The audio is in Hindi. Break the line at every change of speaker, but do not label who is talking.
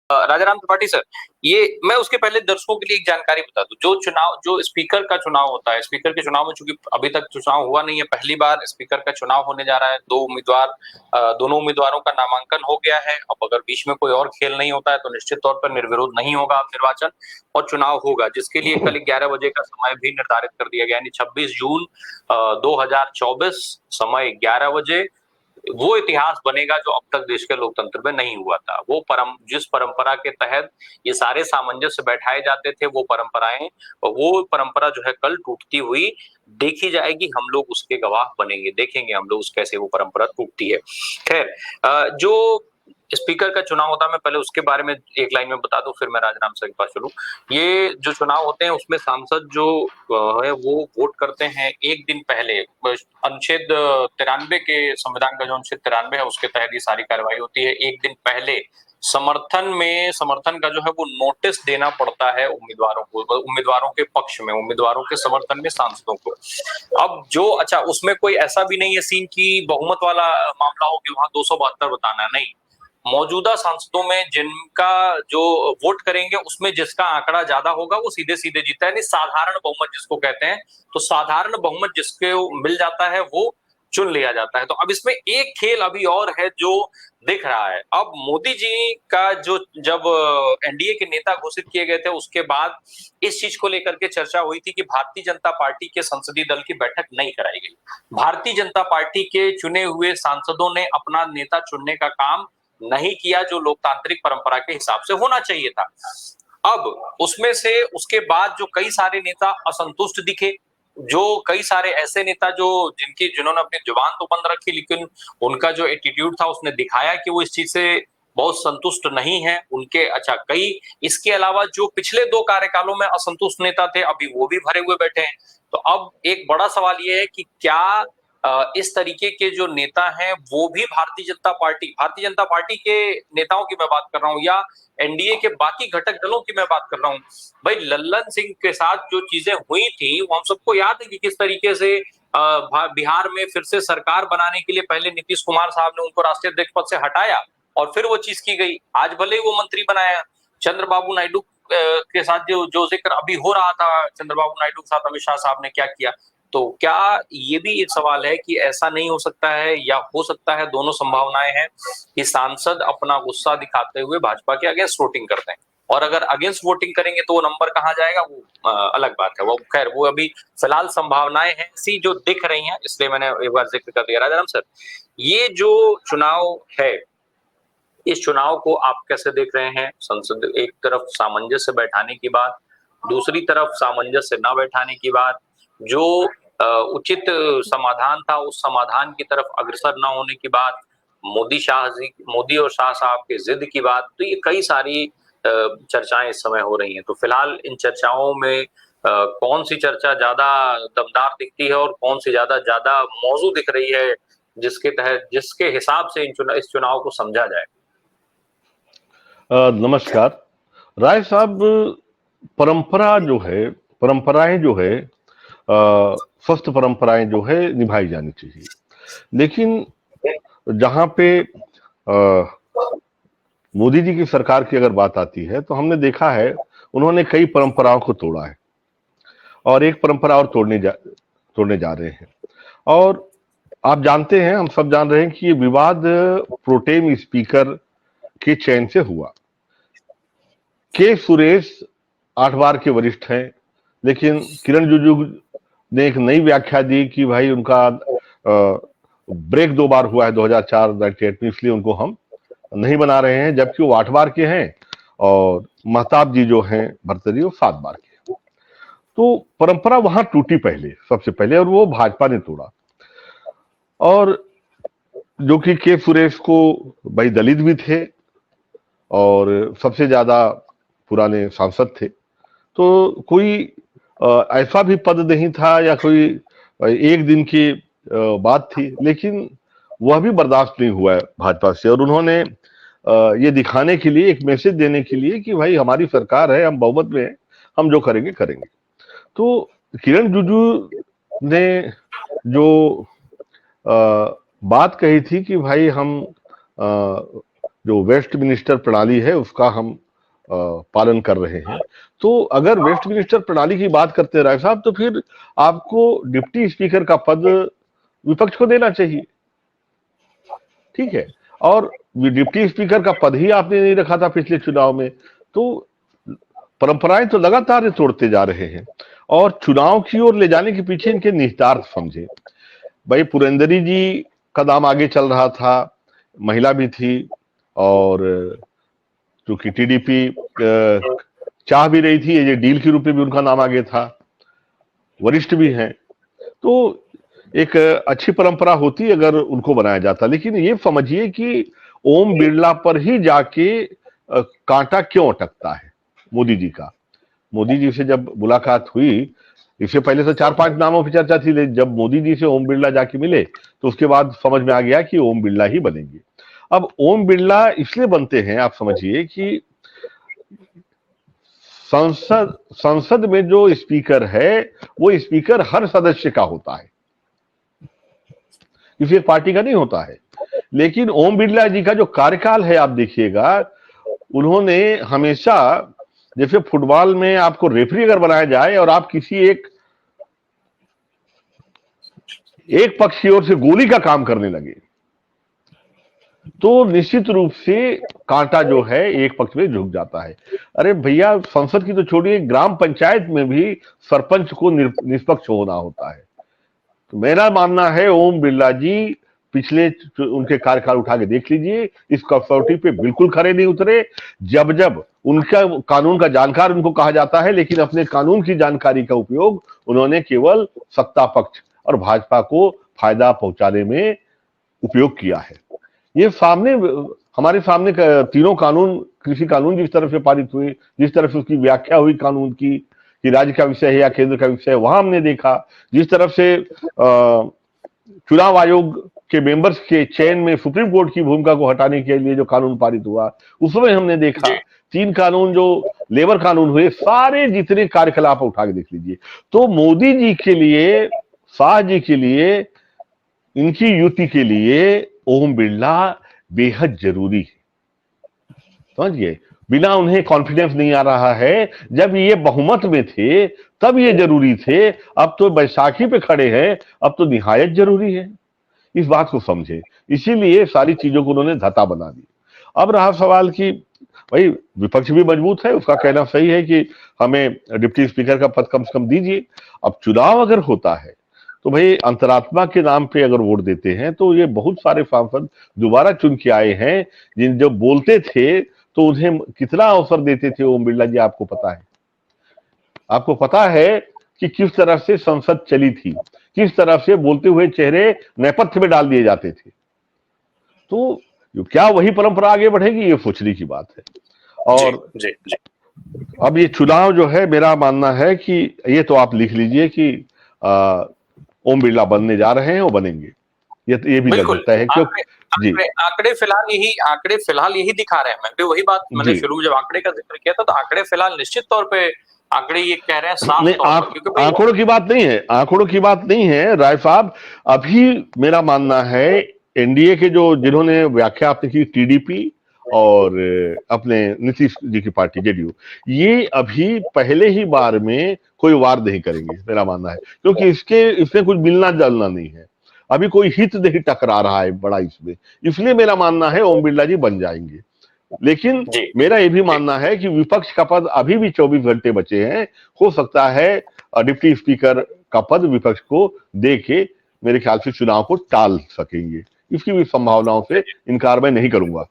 राजाराम त्रिपाठी सर, ये मैं उसके पहले दर्शकों के लिए एक जानकारी बता दूं। जो स्पीकर का चुनाव होता है, स्पीकर के चुनाव में चूंकि अभी तक चुनाव हुआ नहीं है, पहली बार स्पीकर का चुनाव होने जा रहा है। दोनों उम्मीदवारों का नामांकन हो गया है। अब अगर बीच में कोई और खेल नहीं होता है तो निश्चित तौर पर निर्विरोध नहीं होगा अब निर्वाचन और चुनाव होगा, जिसके लिए कल 11 बजे का समय भी निर्धारित कर दिया गया, यानी 26 जून 2024 समय 11 बजे वो इतिहास बनेगा जो अब तक देश के लोकतंत्र में नहीं हुआ था। जिस परंपरा के तहत ये सारे सामंजस्य बैठाए जाते थे, वो परंपरा जो है कल टूटती हुई देखी जाएगी। हम लोग उसके गवाह बनेंगे, देखेंगे हम लोग कैसे वो परंपरा टूटती है। खैर, जो स्पीकर का चुनाव होता है, मैं पहले उसके बारे में एक लाइन में बता दूं, फिर मैं राजनाम सर के पास चलूं। ये जो चुनाव होते हैं उसमें सांसद जो है वो वोट करते हैं एक दिन पहले। अनुच्छेद 93 के संविधान का जो अनुच्छेद 93 है उसके तहत ये सारी कार्रवाई होती है। एक दिन पहले समर्थन का जो है वो नोटिस देना पड़ता है उम्मीदवारों को, उम्मीदवारों के पक्ष में, उम्मीदवारों के समर्थन में सांसदों को। अब अच्छा, उसमें कोई ऐसा भी नहीं है सीन की बहुमत वाला मामला हो कि वहां 272 बताना, नहीं। मौजूदा सांसदों में जिनका जो वोट करेंगे उसमें जिसका आंकड़ा ज्यादा होगा वो सीधे सीधे जीता है, यानी साधारण बहुमत जिसको कहते हैं। तो साधारण बहुमत जिसके मिल जाता है वो चुन लिया जाता है। तो अब इसमें एक खेल अभी और है जो दिख रहा है। अब मोदी जी का जो जब एनडीए के नेता घोषित किए गए थे उसके बाद इस चीज को लेकर के चर्चा हुई थी कि भारतीय जनता पार्टी के संसदीय दल की बैठक नहीं कराई गई। भारतीय जनता पार्टी के चुने हुए सांसदों ने अपना नेता चुनने का काम नहीं किया जो लोकतांत्रिक परंपरा के हिसाब से होना चाहिए था। अब उसमें से उसके बाद जो कई सारे नेता असंतुष्ट दिखे, जो कई सारे ऐसे नेता जिन्होंने अपनी जुबान तो बंद रखी लेकिन उनका जो एटीट्यूड था उसने दिखाया कि वो इस चीज से बहुत संतुष्ट नहीं है उनके। कई इसके अलावा जो पिछले 2 कार्यकालों में असंतुष्ट नेता थे अभी वो भी भरे हुए बैठे हैं। तो अब एक बड़ा सवाल ये है कि क्या इस तरीके के जो नेता हैं वो भी भारतीय जनता पार्टी के नेताओं की मैं बात कर रहा हूं या एनडीए के बाकी घटक दलों की मैं बात कर रहा हूं। भाई, लल्लन सिंह के साथ जो चीजें हुई थी वो हम सबको याद है कि किस तरीके से बिहार में फिर से सरकार बनाने के लिए पहले नीतीश कुमार साहब ने उनको राष्ट्रीय अध्यक्ष पद से हटाया और फिर वो चीज की गई। आज भले ही वो मंत्री बनाया। चंद्रबाबू नायडू के साथ जो जिक्र अभी हो रहा था, चंद्रबाबू नायडू के साथ अमित शाह साहब ने क्या किया। तो क्या ये भी एक सवाल है कि ऐसा नहीं हो सकता है या हो सकता है, दोनों संभावनाएं हैं कि सांसद अपना गुस्सा दिखाते हुए भाजपा के अगेंस्ट वोटिंग करते हैं, और अगर अगेंस्ट वोटिंग करेंगे तो वो नंबर कहां जाएगा वो अलग बात है। वो खैर वो अभी फिलहाल संभावनाएं हैं ऐसी जो दिख रही हैं, इसलिए मैंने एक बार जिक्र कर दिया। राजाराम सर, ये जो चुनाव है, इस चुनाव को आप कैसे देख रहे हैं? संसद एक तरफ सामंजस्य बैठाने की बात, दूसरी तरफ सामंजस्य न बैठाने की बात, जो उचित समाधान था उस समाधान की तरफ अग्रसर न होने की बात, मोदी और शाह साहब के जिद की बात। तो ये कई सारी चर्चाएं इस समय हो रही हैं। तो फिलहाल इन चर्चाओं में कौन सी चर्चा ज्यादा दमदार दिखती है और कौन सी ज्यादा ज्यादा मौजू दिख रही है जिसके हिसाब से इस चुनाव को समझा जाए?
नमस्कार राय साहब। परंपराएं जो है स्वस्थ परंपराएं जो है निभाई जानी चाहिए, लेकिन जहां पे मोदी जी की सरकार की अगर बात आती है तो हमने देखा है उन्होंने कई परंपराओं को तोड़ा है और एक परंपरा और तोड़ने जा रहे हैं। और आप जानते हैं, हम सब जान रहे हैं कि ये विवाद प्रोटेम स्पीकर के चयन से हुआ। के सुरेश 8 बार के वरिष्ठ हैं, लेकिन किरण रिजिजू ने एक नई व्याख्या दी कि भाई उनका ब्रेक 2 बार हुआ है 2004-98 में, इसलिए उनको हम नहीं बना रहे हैं, जबकि वो 8 बार के हैं और महताब जी जो हैं भर्तरी वो 7 बार के। तो परंपरा वहां टूटी पहले, सबसे पहले, और वो भाजपा ने तोड़ा। और जो कि के सुरेश को भाई दलित भी थे और सबसे ज्यादा पुराने सांसद थे, तो कोई ऐसा भी पद नहीं था या कोई एक दिन की बात थी, लेकिन वह भी बर्दाश्त नहीं हुआ है भाजपा से। और उन्होंने ये दिखाने के लिए, एक मैसेज देने के लिए कि भाई हमारी सरकार है, हम बहुमत में हैं, हम जो करेंगे करेंगे। तो किरण रिजिजू ने जो बात कही थी कि भाई हम जो वेस्टमिनिस्टर प्रणाली है उसका हम पालन कर रहे हैं। तो अगर वेस्टमिनिस्टर प्रणाली की बात करते हैं राय साहब, तो फिर आपको डिप्टी स्पीकर का पद विपक्ष को देना चाहिए, ठीक है। और डिप्टी स्पीकर का पद ही आपने नहीं रखा था पिछले चुनाव में, तो परंपराएं तो लगातार तोड़ते जा रहे हैं। और चुनाव की ओर ले जाने के पीछे इनके निहितार्थ समझे। भाई पुरंदरी जी का नाम आगे चल रहा था, महिला भी थी, और चूंकि टीडीपी चाह भी रही थी, ये डील के रूप में भी उनका नाम आगे था, वरिष्ठ भी हैं, तो एक अच्छी परंपरा होती अगर उनको बनाया जाता। लेकिन ये समझिए कि ओम बिरला पर ही जाके कांटा क्यों अटकता है मोदी जी का। मोदी जी से जब मुलाकात हुई, इससे पहले तो 4-5 नामों की चर्चा थी, लेकिन जब मोदी जी से ओम बिरला जाके मिले तो उसके बाद समझ में आ गया कि ओम बिरला ही बनेंगे। अब ओम बिरला इसलिए बनते हैं, आप समझिए कि संसद में जो स्पीकर है वो स्पीकर हर सदस्य का होता है, किसी एक पार्टी का नहीं होता है। लेकिन ओम बिरला जी का जो कार्यकाल है आप देखिएगा, उन्होंने हमेशा, जैसे फुटबॉल में आपको रेफरी अगर बनाया जाए और आप किसी एक पक्ष की ओर से गोली का काम करने लगे, तो निश्चित रूप से कांटा जो है एक पक्ष में झुक जाता है। अरे भैया, संसद की तो छोड़िए, ग्राम पंचायत में भी सरपंच को निष्पक्ष होना होता है। तो मेरा मानना है ओम बिरला जी पिछले उनके कार्यकाल उठा के देख लीजिए, इस कसौटी पे बिल्कुल खरे नहीं उतरे। जब जब उनका कानून का जानकार उनको कहा जाता है, लेकिन अपने कानून की जानकारी का उपयोग उन्होंने केवल सत्ता पक्ष और भाजपा को फायदा पहुंचाने में उपयोग किया है। ये हमारे सामने तीनों कानून, कृषि कानून जिस तरह से पारित हुए, जिस तरह से उसकी व्याख्या हुई कानून की कि राज्य का विषय है या केंद्र का विषय है, वहां हमने देखा जिस तरफ से चुनाव आयोग के मेंबर्स के चयन में सुप्रीम कोर्ट की भूमिका को हटाने के लिए जो कानून पारित हुआ, उसमें हमने देखा 3 कानून जो लेबर कानून हुए, सारे जितने कार्यकलाप उठा के देख लीजिए। तो मोदी जी के लिए, शाह जी के लिए, इनकी युति के लिए ओम बिरला बेहद जरूरी है, समझिए। बिना उन्हें कॉन्फिडेंस नहीं आ रहा है, जब ये बहुमत में थे तब ये जरूरी थे, अब तो बैसाखी पे खड़े हैं, अब तो निहायत जरूरी है। इस बात को समझे, इसीलिए सारी चीजों को उन्होंने धता बना दी। अब रहा सवाल कि भाई विपक्ष भी मजबूत है, उसका कहना सही है कि हमें डिप्टी स्पीकर का पद कम से कम दीजिए। अब चुनाव अगर होता है तो भाई अंतरात्मा के नाम पे अगर वोट देते हैं, तो ये बहुत सारे सांसद दोबारा चुन के आए हैं, जिन जब बोलते थे तो उन्हें कितना अवसर देते थे ओम बिरला जी, आपको पता है। आपको पता है कि किस तरह से संसद चली थी, किस तरह से बोलते हुए चेहरे नेपथ्य में डाल दिए जाते थे। तो क्या वही परंपरा आगे बढ़ेगी, ये सोचने की बात है। और
जी।
अब ये चुनाव जो है, मेरा मानना है कि ये तो आप लिख लीजिए कि ओम बिरला बनने जा रहे हैं, वो बनेंगे, ये भी लग सकता है। क्योंकि जी,
आंकड़े फिलहाल यही दिखा रहे हैं। मैं भी वही बात मैंने शुरू जब आंकड़े का जिक्र किया था, तो आंकड़े फिलहाल निश्चित तौर पे आंकड़े ये कह रहे हैं साफ तौर पर, क्योंकि
आंकड़ों की बात नहीं है, आंकड़ों की बात नहीं है राय साहब। अभी मेरा मानना है एनडीए के जो जिन्होंने व्याख्या आपने की, टीडीपी और अपने नीतीश जी की पार्टी जेडीयू, ये अभी पहले ही बार में कोई वार नहीं करेंगे, मेरा मानना है। क्योंकि इसमें कुछ मिलना जुलना नहीं है, अभी कोई हित नहीं टकरा रहा है बड़ा इसमें, इसलिए मेरा मानना है ओम बिरला जी बन जाएंगे। लेकिन मेरा ये भी मानना है कि विपक्ष का पद अभी भी 24 घंटे बचे हैं, हो सकता है डिप्टी स्पीकर का पद विपक्ष को दे के मेरे ख्याल से चुनाव को टाल सकेंगे। इसकी भी संभावनाओं से इनकार मैं नहीं करूंगा।